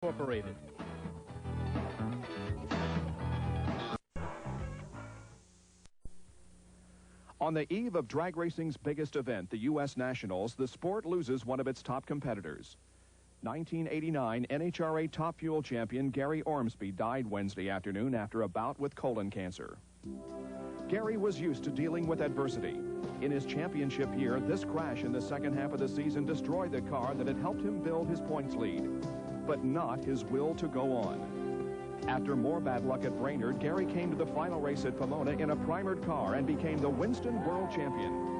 Incorporated. On the eve of drag racing's biggest event, the U.S. Nationals, the sport loses one of its top competitors. 1989 NHRA Top Fuel champion Gary Ormsby died Wednesday afternoon after a bout with colon cancer. Gary was used to dealing with adversity. In his championship year, this crash in the second half of the season destroyed the car that had helped him build his points lead, but not his will to go on. After more bad luck at Brainerd, Gary came to the final race at Pomona in a primered car and became the Winston World Champion.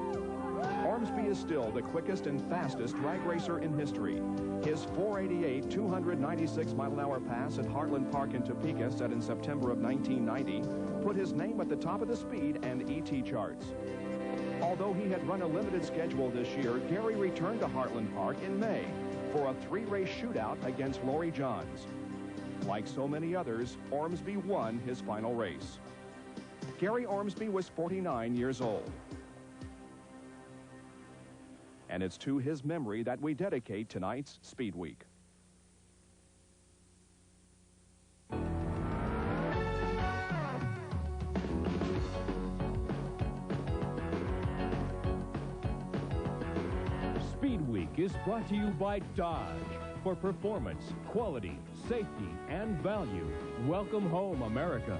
Ormsby is still the quickest and fastest drag racer in history. His 488 296-mile-an-hour pass at Heartland Park in Topeka, set in September of 1990, put his name at the top of the speed and ET charts. Although he had run a limited schedule this year, Gary returned to Heartland Park in May for a 3-race shootout against Laurie Johns. Like so many others, Ormsby won his final race. Gary Ormsby was 49 years old. And it's to his memory that we dedicate tonight's Speedweek. Speedweek is brought to you by Dodge. For performance, quality, safety, and value, welcome home, America.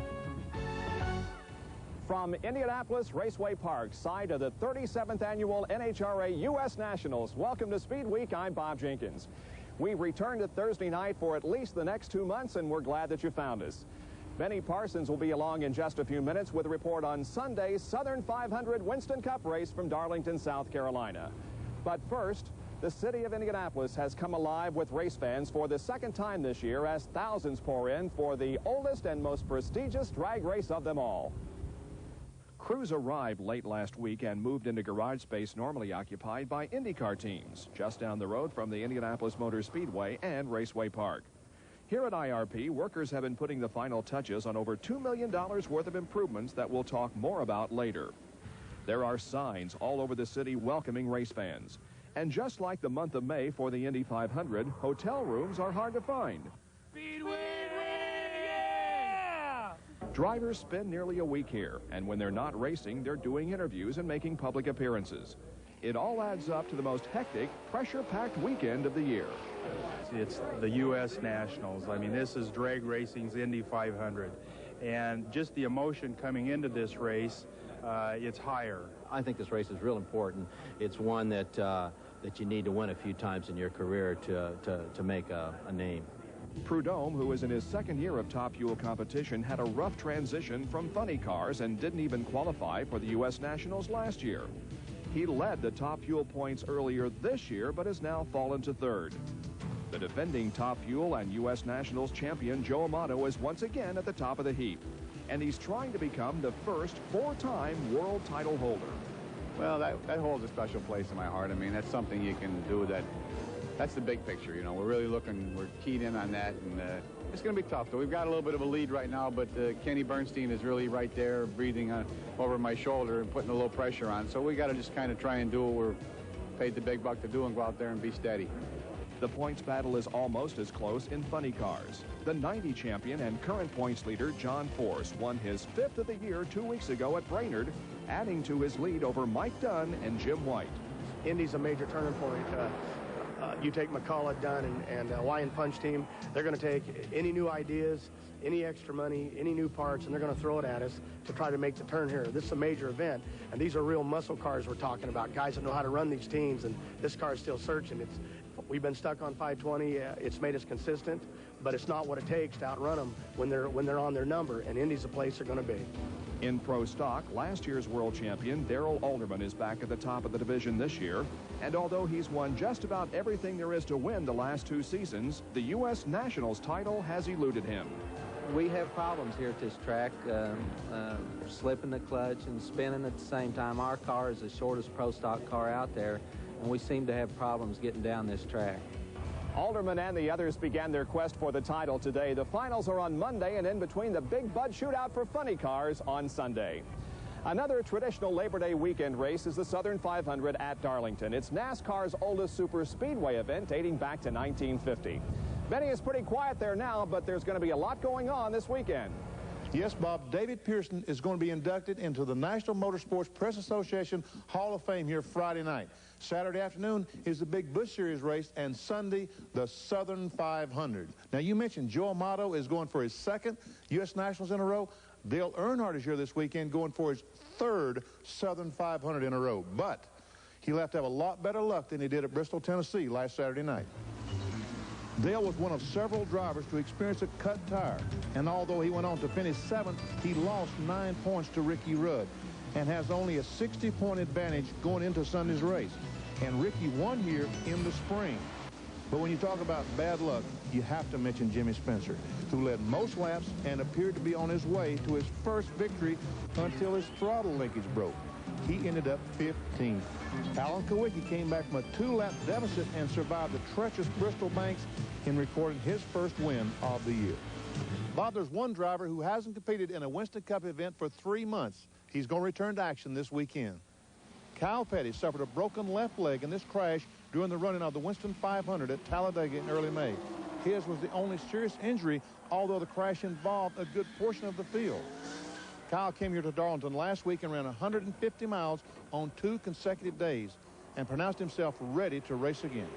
From Indianapolis Raceway Park, side of the 37th annual NHRA U.S. Nationals, welcome to Speedweek. I'm Bob Jenkins. We returned to Thursday night for at least the next 2 months, and we're glad that you found us. Benny Parsons will be along in just a few minutes with a report on Sunday's Southern 500 Winston Cup race from Darlington, South Carolina. But first, the city of Indianapolis has come alive with race fans for the second time this year as thousands pour in for the oldest and most prestigious drag race of them all. Crews arrived late last week and moved into garage space normally occupied by IndyCar teams, just down the road from the Indianapolis Motor Speedway and Raceway Park. Here at IRP, workers have been putting the final touches on over $2 million worth of improvements that we'll talk more about later. There are signs all over the city welcoming race fans. And just like the month of May for the Indy 500, hotel rooms are hard to find. Speedweek! Yeah! Drivers spend nearly a week here, and when they're not racing, they're doing interviews and making public appearances. It all adds up to the most hectic, pressure-packed weekend of the year. It's the U.S. Nationals. I mean, this is drag racing's Indy 500. And just the emotion coming into this race, it's higher. I think this race is real important. It's one that you need to win a few times in your career to make a name. Prudhomme, who is in his second year of Top Fuel competition, had a rough transition from funny cars and didn't even qualify for the U.S. Nationals last year. He led the Top Fuel points earlier this year, but has now fallen to third. The defending Top Fuel and U.S. Nationals champion Joe Amato is once again at the top of the heap, and he's trying to become the first 4-time world title holder. Well, that holds a special place in my heart. I mean, that's something you can do. That's the big picture, you know. We're really we're keyed in on that, and it's going to be tough. So we've got a little bit of a lead right now, but Kenny Bernstein is really right there breathing over my shoulder and putting a little pressure on. So we got to just kind of try and do what we're paid the big buck to do and go out there and be steady. The points battle is almost as close in funny cars. The 90 champion and current points leader, John Force, won his 5th of the year 2 weeks ago at Brainerd, adding to his lead over Mike Dunn and Jim White. Indy's a major turning point. You take McCullough, Dunn, and Lion Punch team, they're going to take any new ideas, any extra money, any new parts, and they're going to throw it at us to try to make the turn here. This is a major event, and these are real muscle cars we're talking about, guys that know how to run these teams, and this car is still searching. We've been stuck on 520. It's made us consistent, but it's not what it takes to outrun them when they're on their number, and Indy's the place they're going to be. In pro stock, last year's world champion Darrell Alderman is back at the top of the division this year, and although he's won just about everything there is to win the last 2 seasons, the U.S. Nationals title has eluded him. We have problems here at this track, slipping the clutch and spinning at the same time. Our car is the shortest pro stock car out there, and we seem to have problems getting down this track. Alderman and the others began their quest for the title today. The finals are on Monday, and in between, the Big Bud Shootout for funny cars on Sunday. Another traditional Labor Day weekend race is the Southern 500 at Darlington. It's NASCAR's oldest super speedway event dating back to 1950. Benny, is pretty quiet there now, but there's going to be a lot going on this weekend. Yes, Bob, David Pearson is going to be inducted into the National Motorsports Press Association Hall of Fame here Friday night. Saturday afternoon is the big Busch Series race, and Sunday, the Southern 500. Now, you mentioned Joe Amato is going for his second U.S. Nationals in a row. Dale Earnhardt is here this weekend going for his third Southern 500 in a row. But he'll have to have a lot better luck than he did at Bristol, Tennessee last Saturday night. Dale was one of several drivers to experience a cut tire, and although he went on to finish 7th, he lost 9 points to Ricky Rudd and has only a 60-point advantage going into Sunday's race. And Ricky won here in the spring. But when you talk about bad luck, you have to mention Jimmy Spencer, who led most laps and appeared to be on his way to his first victory until his throttle linkage broke. He ended up 15th. Alan Kawicki came back from a 2-lap deficit and survived the treacherous Bristol banks in recording his first win of the year. Bob, there's one driver who hasn't competed in a Winston Cup event for 3 months. He's going to return to action this weekend. Kyle Petty suffered a broken left leg in this crash during the running of the Winston 500 at Talladega in early May. His was the only serious injury, although the crash involved a good portion of the field. Kyle came here to Darlington last week and ran 150 miles on 2 consecutive days and pronounced himself ready to race again.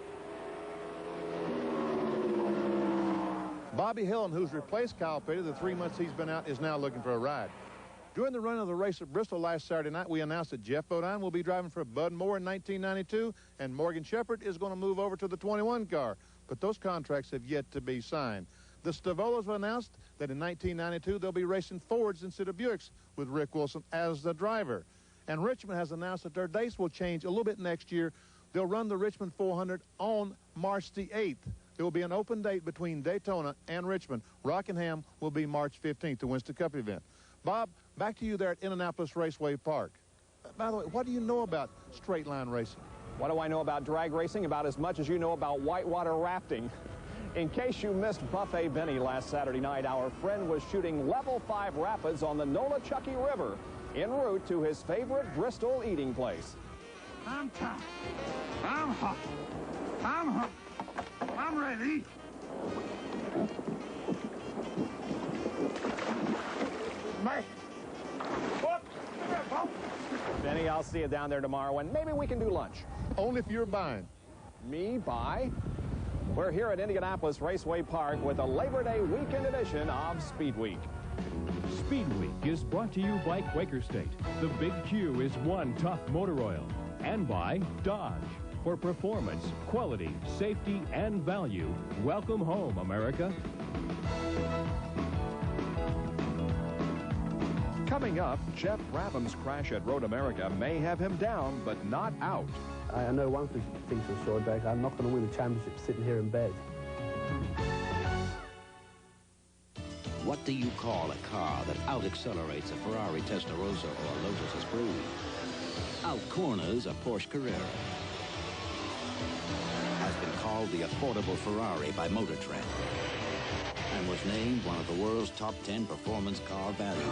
Bobby Helen, who's replaced Kyle Petty the 3 months he's been out, is now looking for a ride. During the run of the race at Bristol last Saturday night, we announced that Jeff Bodine will be driving for Bud Moore in 1992, and Morgan Shepherd is going to move over to the 21 car. But those contracts have yet to be signed. The Stavolas have announced that in 1992 they'll be racing Fords instead of Buicks with Rick Wilson as the driver. And Richmond has announced that their dates will change a little bit next year. They'll run the Richmond 400 on March the 8th. There will be an open date between Daytona and Richmond. Rockingham will be March 15th, the Winston Cup event. Bob, back to you there at Indianapolis Raceway Park. By the way, what do you know about straight line racing? What do I know about drag racing? About as much as you know about whitewater rafting. In case you missed Buffet Benny last Saturday night, our friend was shooting level 5 rapids on the Nolichucky River en route to his favorite Bristol eating place. I'm tired. I'm hot. I'm hot. I'm ready. Man. What? Benny, I'll see you down there tomorrow, and maybe we can do lunch. Only if you're buying. Me buy? We're here at Indianapolis Raceway Park with a Labor Day weekend edition of Speedweek. Speedweek is brought to you by Quaker State. The Big Q is one tough motor oil. And by Dodge. For performance, quality, safety, and value, welcome home, America. Coming up, Jeff Brabham's crash at Road America may have him down, but not out. I know one thing for sure, Jake. I'm not going to win the championship sitting here in bed. What do you call a car that out-accelerates a Ferrari Testarossa or a Lotus Esprit? Out-corners a Porsche Carrera. Has been called the affordable Ferrari by Motor Trend and was named one of the world's top 10 performance car values.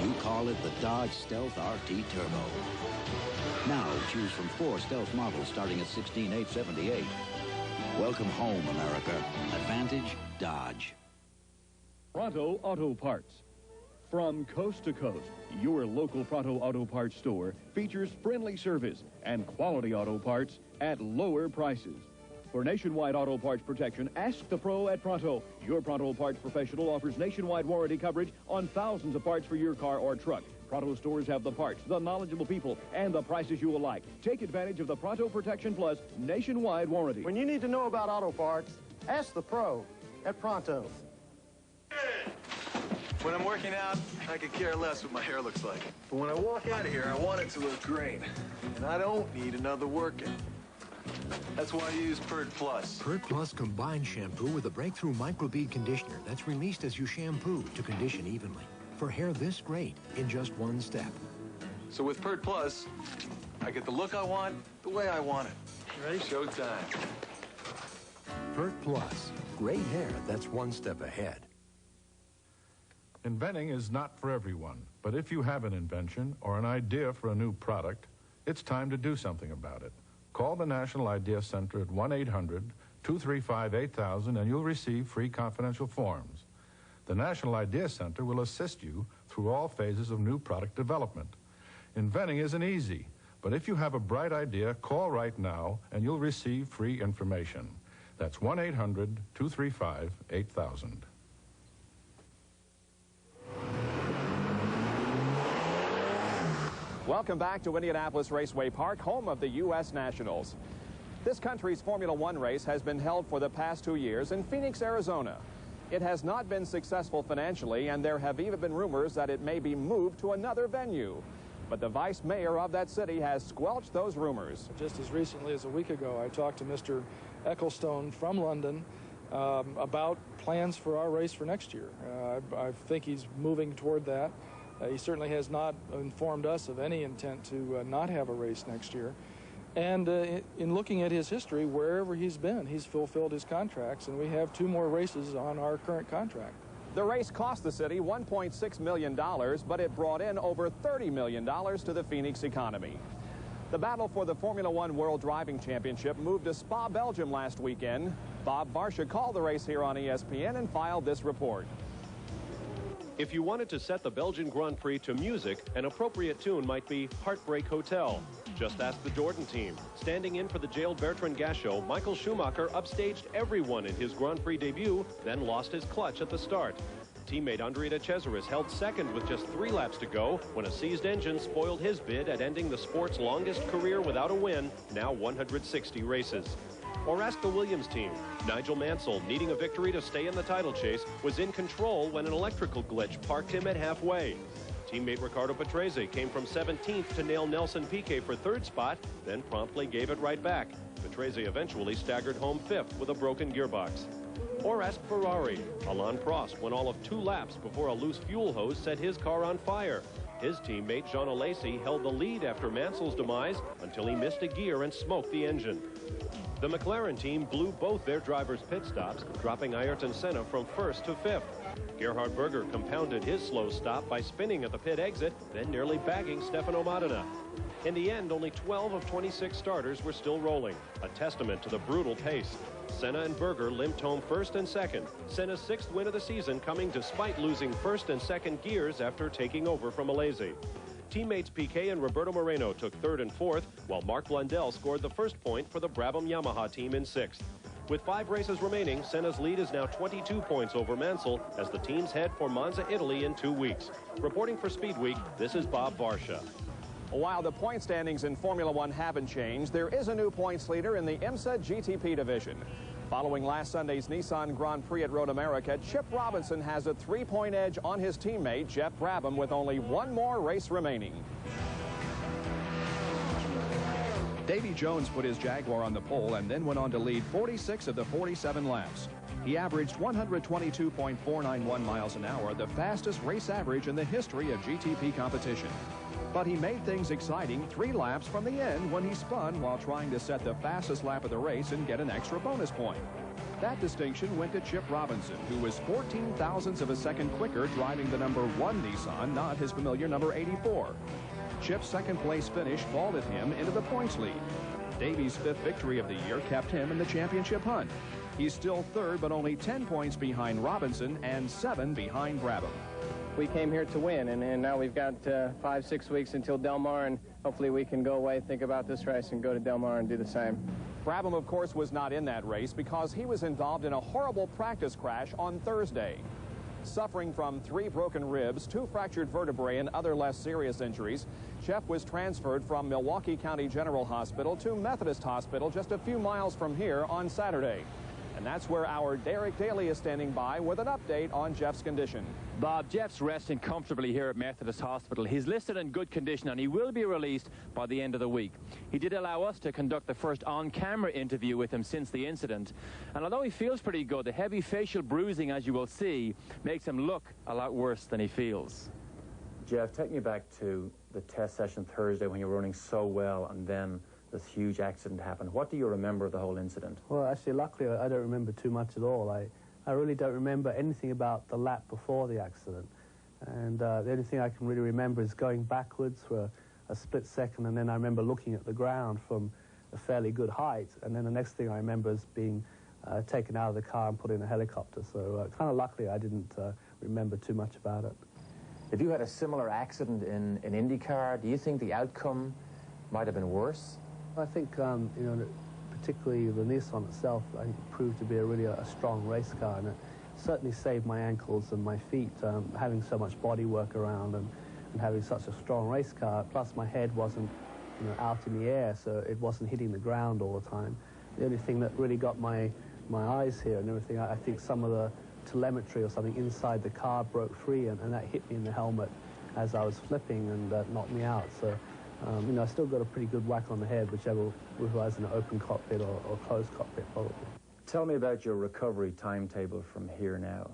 You call it the Dodge Stealth RT Turbo. Now choose from 4 Stealth models starting at $16,878. Welcome home, America. Advantage Dodge. Pronto Auto Parts. From coast to coast, your local Pronto Auto Parts store features friendly service and quality auto parts at lower prices. For nationwide auto parts protection, ask the pro at Pronto. Your Pronto Parts professional offers nationwide warranty coverage on thousands of parts for your car or truck. Pronto stores have the parts, the knowledgeable people, and the prices you will like. Take advantage of the Pronto Protection Plus nationwide warranty. When you need to know about auto parts, ask the pro at Pronto. When I'm working out, I could care less what my hair looks like. But when I walk out of here, I want it to look great. And I don't need another workout. That's why I use Pert Plus. Pert Plus combines shampoo with a breakthrough microbead conditioner that's released as you shampoo to condition evenly. For hair this great in just one step. So with Pert Plus, I get the look I want, the way I want it. Ready? Showtime. Pert Plus. Great hair that's one step ahead. Inventing is not for everyone, but if you have an invention or an idea for a new product, it's time to do something about it. Call the National Idea Center at 235-8000 and you'll receive free confidential forms. The National Idea Center will assist you through all phases of new product development. Inventing isn't easy, but if you have a bright idea, call right now and you'll receive free information. That's 1-800-235-8000. Welcome back to Indianapolis Raceway Park, home of the U.S. Nationals. This country's Formula One race has been held for the past 2 years in Phoenix, Arizona. It has not been successful financially, and there have even been rumors that it may be moved to another venue. But the vice mayor of that city has squelched those rumors. Just as recently as a week ago, I talked to Mr. Ecclestone from London about plans for our race for next year. I think he's moving toward that. He certainly has not informed us of any intent to not have a race next year. And in looking at his history, wherever he's been, he's fulfilled his contracts, and we have 2 more races on our current contract. The race cost the city $1.6 million, but it brought in over $30 million to the Phoenix economy. The battle for the Formula One World Driving Championship moved to Spa, Belgium last weekend. Bob Varsha called the race here on ESPN and filed this report. If you wanted to set the Belgian Grand Prix to music, an appropriate tune might be Heartbreak Hotel. Just ask the Jordan team. Standing in for the jailed Bertrand Gachot, Michael Schumacher upstaged everyone in his Grand Prix debut, then lost his clutch at the start. Teammate Andrea Cesaris held second with just 3 laps to go when a seized engine spoiled his bid at ending the sport's longest career without a win, now 160 races. Or ask the Williams team. Nigel Mansell, needing a victory to stay in the title chase, was in control when an electrical glitch parked him at halfway. Teammate Ricardo Patrese came from 17th to nail Nelson Piquet for 3rd spot, then promptly gave it right back. Patrese eventually staggered home 5th with a broken gearbox. Or ask Ferrari. Alain Prost went all of 2 laps before a loose fuel hose set his car on fire. His teammate Jean Alesi held the lead after Mansell's demise until he missed a gear and smoked the engine. The McLaren team blew both their drivers' pit stops, dropping Ayrton Senna from 1st to 5th. Gerhard Berger compounded his slow stop by spinning at the pit exit, then nearly bagging Stefano Modena. In the end, only 12 of 26 starters were still rolling, a testament to the brutal pace. Senna and Berger limped home 1st and 2nd. Senna's 6th win of the season coming despite losing 1st and 2nd gears after taking over from Alesi. Teammates Piquet and Roberto Moreno took 3rd and 4th, while Mark Blundell scored the 1st point for the Brabham Yamaha team in 6th. With 5 races remaining, Senna's lead is now 22 points over Mansell as the teams head for Monza, Italy in 2 weeks. Reporting for Speedweek, this is Bob Varsha. While the point standings in Formula One haven't changed, there is a new points leader in the IMSA GTP division. Following last Sunday's Nissan Grand Prix at Road America, Chip Robinson has a 3-point edge on his teammate, Jeff Brabham, with only 1 more race remaining. Davy Jones put his Jaguar on the pole and then went on to lead 46 of the 47 laps. He averaged 122.491 miles an hour, the fastest race average in the history of GTP competition. But he made things exciting 3 laps from the end when he spun while trying to set the fastest lap of the race and get an extra bonus point. That distinction went to Chip Robinson, who was 14 thousandths of a second quicker driving the number 1 Nissan, not his familiar number 84. Chip's 2nd place finish vaulted him into the points lead. Davy's 5th victory of the year kept him in the championship hunt. He's still 3rd, but only 10 points behind Robinson and 7 behind Brabham. We came here to win, and now we've got 5-6 weeks until Del Mar, and hopefully we can go away, think about this race, and go to Del Mar and do the same. Brabham, of course, was not in that race because he was involved in a horrible practice crash on Thursday. Suffering from 3 broken ribs, 2 fractured vertebrae, and other less serious injuries, Jeff was transferred from Milwaukee County General Hospital to Methodist Hospital just a few miles from here on Saturday. And that's where our Derek Daly is standing by with an update on Jeff's condition. Bob, Jeff's resting comfortably here at Methodist Hospital. He's listed in good condition and he will be released by the end of the week. He did allow us to conduct the first on-camera interview with him since the incident. And although he feels pretty good, the heavy facial bruising, as you will see, makes him look a lot worse than he feels. Jeff, take me back to the test session Thursday when you were running so well and then this huge accident happened. What do you remember of the whole incident? Well, actually, luckily, I don't remember too much at all. I really don't remember anything about the lap before the accident. And the only thing I can really remember is going backwards for a split second, and then I remember looking at the ground from a fairly good height. And then the next thing I remember is being taken out of the car and put in a helicopter. So kind of luckily I didn't remember too much about it. If you had a similar accident in IndyCar, do you think the outcome might have been worse? I think, you know, particularly the Nissan itself, I think proved to be really a strong race car, and it certainly saved my ankles and my feet, having so much body work around and having such a strong race car. Plus my head wasn't, you know, out in the air, so it wasn't hitting the ground all the time. The only thing that really got my eyes here and everything, I think some of the telemetry or something inside the car broke free, and that hit me in the helmet as I was flipping and knocked me out. So, you know, I still got a pretty good whack on the head, whichever was in an open cockpit or closed cockpit, probably. Tell me about your recovery timetable from here now.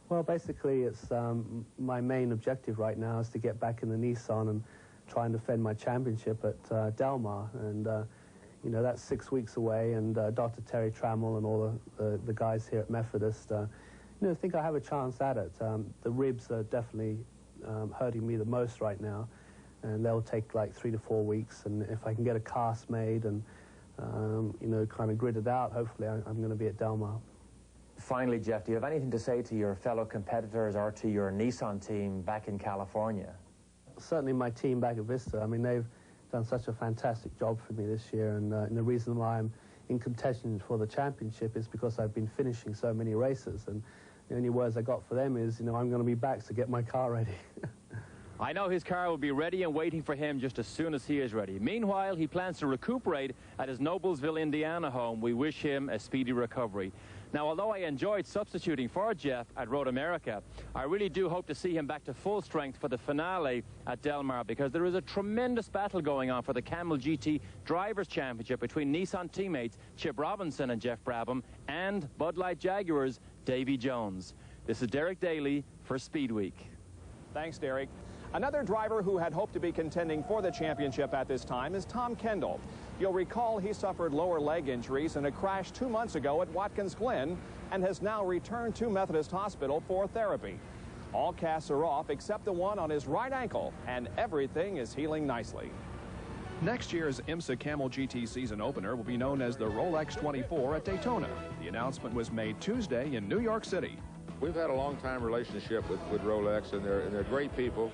Well, basically, it's my main objective right now is to get back in the Nissan and try and defend my championship at Del Mar. And, you know, that's 6 weeks away, and Dr. Terry Trammell and all the guys here at Methodist, you know, think I have a chance at it. The ribs are definitely hurting me the most right now, and they'll take like 3 to 4 weeks. And if I can get a cast made and, you know, kind of gridded out, hopefully I'm going to be at Del Mar. Finally, Jeff, do you have anything to say to your fellow competitors or to your Nissan team back in California? Certainly my team back at Vista. I mean, they've done such a fantastic job for me this year, and the reason why I'm in contention for the championship is because I've been finishing so many races, and the only words I got for them is, you know, I'm going to be back, so get my car ready. I know his car will be ready and waiting for him just as soon as he is ready. Meanwhile, he plans to recuperate at his Noblesville, Indiana home. We wish him a speedy recovery. Now, although I enjoyed substituting for Jeff at Road America, I really do hope to see him back to full strength for the finale at Del Mar, because there is a tremendous battle going on for the Camel GT Drivers' Championship between Nissan teammates Chip Robinson and Jeff Brabham and Bud Light Jaguars' Davy Jones. This is Derek Daly for Speedweek. Thanks, Derek. Another driver who had hoped to be contending for the championship at this time is Tom Kendall. You'll recall he suffered lower leg injuries in a crash 2 months ago at Watkins Glen and has now returned to Methodist Hospital for therapy. All casts are off except the one on his right ankle, and everything is healing nicely. Next year's IMSA Camel GT season opener will be known as the Rolex 24 at Daytona. The announcement was made Tuesday in New York City. We've had a long-time relationship with Rolex, and they're great people.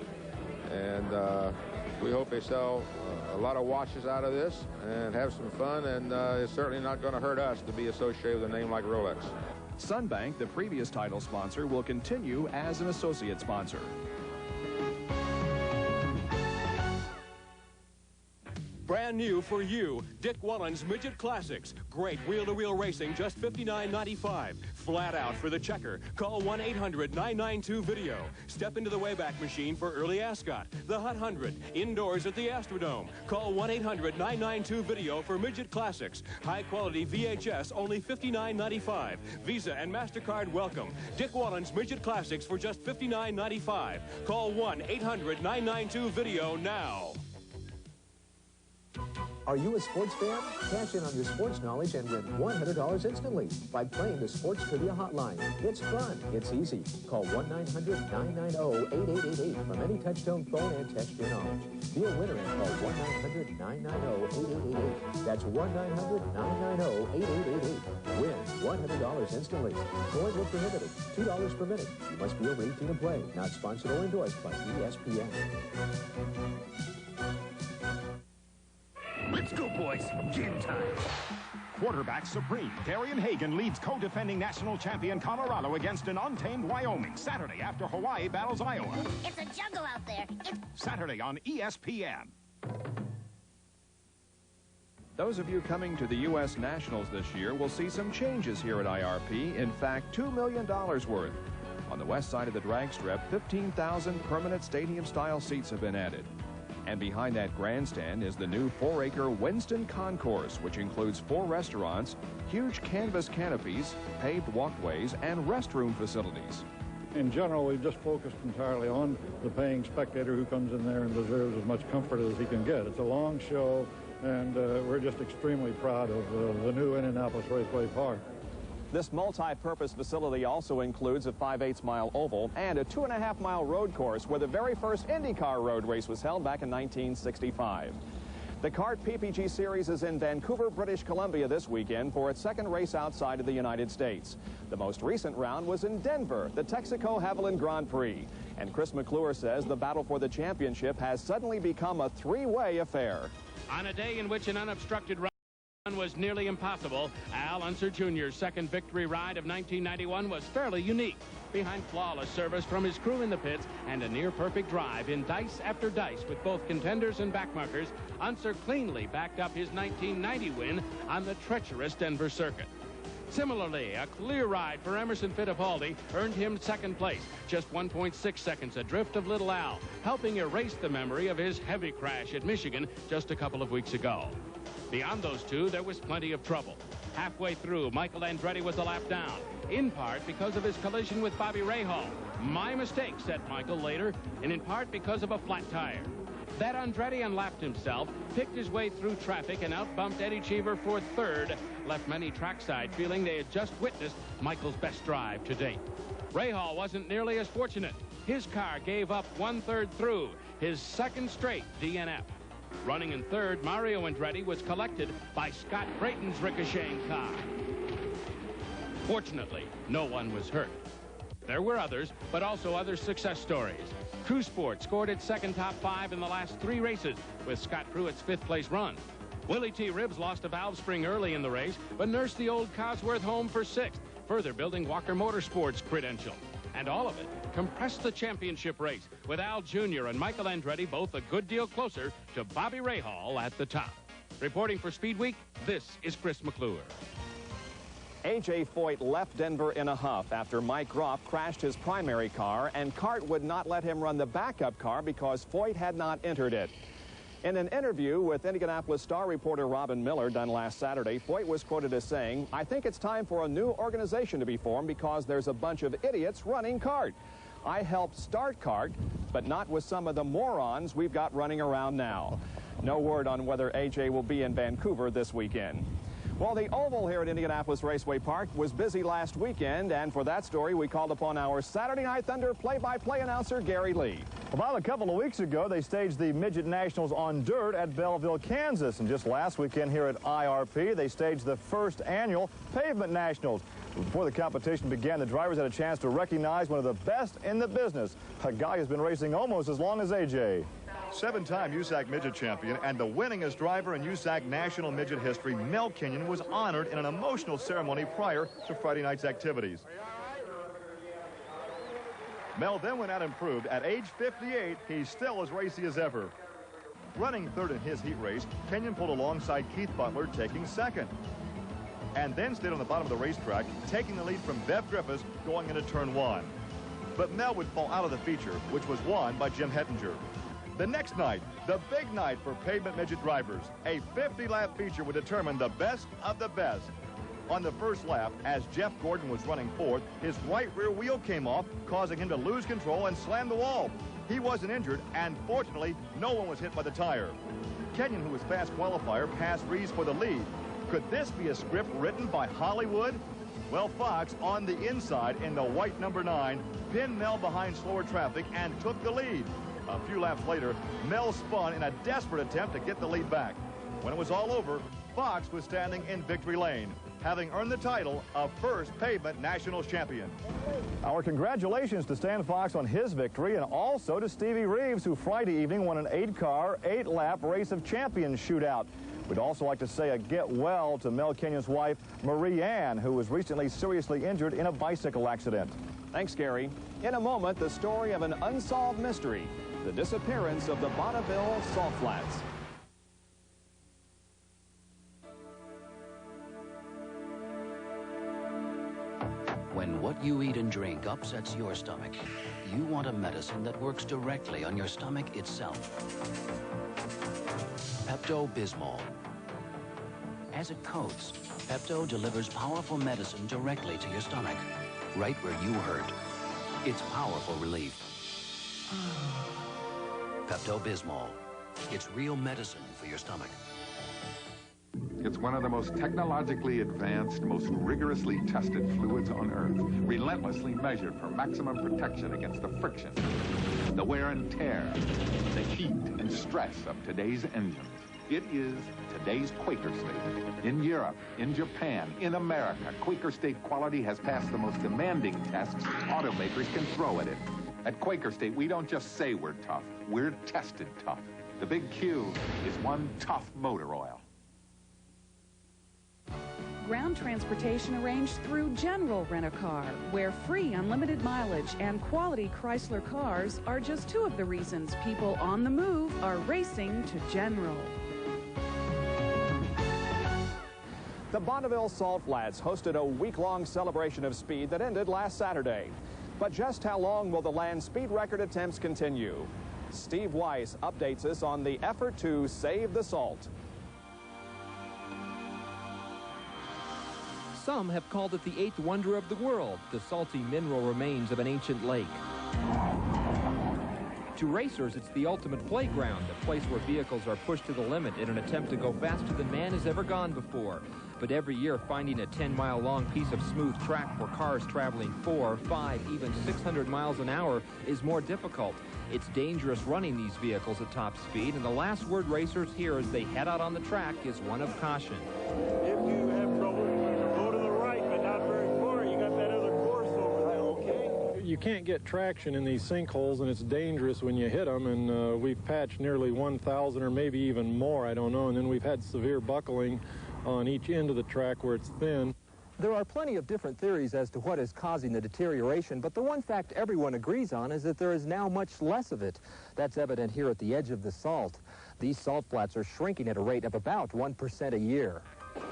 And we hope they sell a lot of watches out of this and have some fun, and it's certainly not going to hurt us to be associated with a name like Rolex. Sunbank, the previous title sponsor, will continue as an associate sponsor. Brand new for you, Dick Wallen's Midget Classics. Great wheel-to-wheel racing, just $59.95. Flat out for the checker. Call 1-800-992-VIDEO. Step into the Wayback Machine for Early Ascot. The Hut 100, indoors at the Astrodome. Call 1-800-992-VIDEO for Midget Classics. High-quality VHS, only $59.95. Visa and MasterCard welcome. Dick Wallen's Midget Classics for just $59.95. Call 1-800-992-VIDEO now. Are you a sports fan? Cash in on your sports knowledge and win $100 instantly by playing the Sports Trivia Hotline. It's fun. It's easy. Call 1-900-990-8888 from any touch-tone phone and test your knowledge. Be a winner and call 1-900-990-8888. That's 1-900-990-8888. Win $100 instantly. Going will prohibited. $2 per minute. You must be over 18 to play. Not sponsored or endorsed by ESPN. Let's go, boys. Game time. Quarterback supreme, Darian Hagan leads co-defending national champion Colorado against an untamed Wyoming Saturday after Hawaii battles Iowa. It's a jungle out there. Saturday on ESPN. Those of you coming to the U.S. Nationals this year will see some changes here at IRP. In fact, $2 million worth. On the west side of the drag strip, 15,000 permanent stadium-style seats have been added. And behind that grandstand is the new 4-acre Winston Concourse, which includes 4 restaurants, huge canvas canopies, paved walkways, and restroom facilities. In general, we've just focused entirely on the paying spectator who comes in there and deserves as much comfort as he can get. It's a long show, and we're just extremely proud of the new Indianapolis Raceway Park. This multi-purpose facility also includes a 5/8-mile oval and a 2.5-mile road course where the very first IndyCar road race was held back in 1965. The kart PPG Series is in Vancouver, British Columbia this weekend for its second race outside of the United States. The most recent round was in Denver, the Texaco Haviland Grand Prix. And Chris McClure says the battle for the championship has suddenly become a three-way affair. On a day in which an unobstructed run was nearly impossible, Al Unser Jr.'s second victory ride of 1991 was fairly unique. Behind flawless service from his crew in the pits and a near-perfect drive in dice after dice with both contenders and backmarkers, Unser cleanly backed up his 1990 win on the treacherous Denver circuit. Similarly, a clear ride for Emerson Fittipaldi earned him second place, just 1.6 seconds adrift of Little Al, helping erase the memory of his heavy crash at Michigan just a couple of weeks ago. Beyond those two, there was plenty of trouble. Halfway through, Michael Andretti was a lap down, in part because of his collision with Bobby Rahal. My mistake, said Michael later, and in part because of a flat tire. That Andretti unlapped himself, picked his way through traffic, and outbumped Eddie Cheever for third, left many trackside feeling they had just witnessed Michael's best drive to date. Rahal wasn't nearly as fortunate. His car gave up 1/3 through, his second straight DNF. Running in third, Mario Andretti was collected by Scott Brayton's ricocheting car. Fortunately, no one was hurt. There were others, but also other success stories. Crew Sport scored its second top 5 in the last 3 races, with Scott Pruitt's 5th-place run. Willie T. Ribbs lost a valve spring early in the race, but nursed the old Cosworth home for 6th, further building Walker Motorsports' credential. And all of it compressed the championship race, with Al Jr. and Michael Andretti both a good deal closer to Bobby Rahal at the top. Reporting for Speedweek, this is Chris McClure. A.J. Foyt left Denver in a huff after Mike Groff crashed his primary car, and CART would not let him run the backup car because Foyt had not entered it. In an interview with Indianapolis Star reporter Robin Miller done last Saturday, Foyt was quoted as saying, "I think it's time for a new organization to be formed because there's a bunch of idiots running CART. I helped start CART, but not with some of the morons we've got running around now." No word on whether A.J. will be in Vancouver this weekend. Well, the Oval here at Indianapolis Raceway Park was busy last weekend, and for that story, we called upon our Saturday Night Thunder play-by-play announcer, Gary Lee. About a couple of weeks ago, they staged the Midget Nationals on dirt at Belleville, Kansas. And just last weekend here at IRP, they staged the first annual Pavement Nationals. Before the competition began, the drivers had a chance to recognize one of the best in the business, a guy who's been racing almost as long as A.J. 7-time USAC Midget champion and the winningest driver in USAC national midget history, Mel Kenyon, was honored in an emotional ceremony prior to Friday night's activities. Mel then went out and proved at age 58, he's still as racy as ever. Running third in his heat race, Kenyon pulled alongside Keith Butler, taking second. And then stayed on the bottom of the racetrack, taking the lead from Bev Griffiths going into turn 1. But Mel would fall out of the feature, which was won by Jim Hettinger. The next night, the big night for pavement midget drivers. A 50-lap feature would determine the best of the best. On the first lap, as Jeff Gordon was running fourth, his right rear wheel came off, causing him to lose control and slam the wall. He wasn't injured, and fortunately, no one was hit by the tire. Kenyon, who was fast qualifier, passed Rees for the lead. Could this be a script written by Hollywood? Well, Fox, on the inside in the white number 9, pinned Mel behind slower traffic and took the lead. A few laps later, Mel spun in a desperate attempt to get the lead back. When it was all over, Fox was standing in victory lane, having earned the title of first pavement nationals champion. Our congratulations to Stan Fox on his victory, and also to Stevie Reeves, who Friday evening won an 8-car, 8-lap Race of Champions shootout. We'd also like to say a get well to Mel Kenyon's wife, Marie Ann, who was recently seriously injured in a bicycle accident. Thanks, Gary. In a moment, the story of an unsolved mystery, the disappearance of the Bonneville salt flats. When what you eat and drink upsets your stomach, you want a medicine that works directly on your stomach itself. Pepto-Bismol. As it coats, Pepto delivers powerful medicine directly to your stomach, right where you hurt. It's powerful relief. Pepto-Bismol. It's real medicine for your stomach. It's one of the most technologically advanced, most rigorously tested fluids on Earth, relentlessly measured for maximum protection against the friction, the wear and tear, the heat and stress of today's engines. It is today's Quaker State. In Europe, in Japan, in America, Quaker State quality has passed the most demanding tests automakers can throw at it. At Quaker State, we don't just say we're tough, we're tested tough. The big Q is one tough motor oil. Ground transportation arranged through General Rent-A-Car, where free unlimited mileage and quality Chrysler cars are just two of the reasons people on the move are racing to General. The Bonneville Salt Flats hosted a week-long celebration of speed that ended last Saturday. But just how long will the land speed record attempts continue? Steve Weiss updates us on the effort to save the salt. Some have called it the eighth wonder of the world, the salty mineral remains of an ancient lake. To racers, it's the ultimate playground, a place where vehicles are pushed to the limit in an attempt to go faster than man has ever gone before. But every year, finding a 10-mile-long piece of smooth track for cars traveling 4, 5, even 600 miles an hour is more difficult. It's dangerous running these vehicles at top speed, and the last word racers hear as they head out on the track is one of caution. If you have trouble, go to the right, but not very far. You got that other course over there, okay? You can't get traction in these sinkholes, and it's dangerous when you hit them, and we've patched nearly 1,000 or maybe even more, I don't know, and then we've had severe buckling on each end of the track where it's thin. There are plenty of different theories as to what is causing the deterioration, but the one fact everyone agrees on is that there is now much less of it. That's evident here at the edge of the salt. These salt flats are shrinking at a rate of about 1% a year.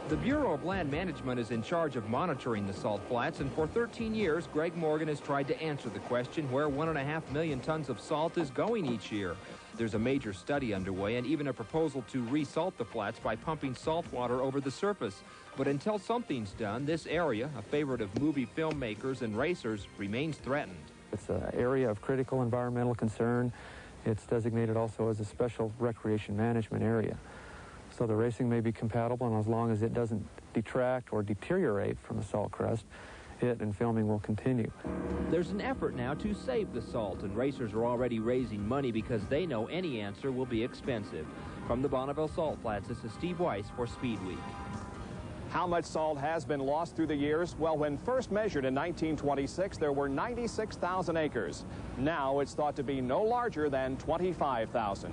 The Bureau of Land Management is in charge of monitoring the salt flats, and for 13 years, Greg Morgan has tried to answer the question where 1.5 million tons of salt is going each year. There's a major study underway and even a proposal to resalt the flats by pumping salt water over the surface. But until something's done, this area, a favorite of movie filmmakers and racers, remains threatened. It's an area of critical environmental concern. It's designated also as a special recreation management area. So the racing may be compatible, and as long as it doesn't detract or deteriorate from the salt crust, it and filming will continue. There's an effort now to save the salt, and racers are already raising money because they know any answer will be expensive. From the Bonneville Salt Flats, this is Steve Weiss for Speedweek. How much salt has been lost through the years? Well, when first measured in 1926, there were 96,000 acres. Now it's thought to be no larger than 25,000.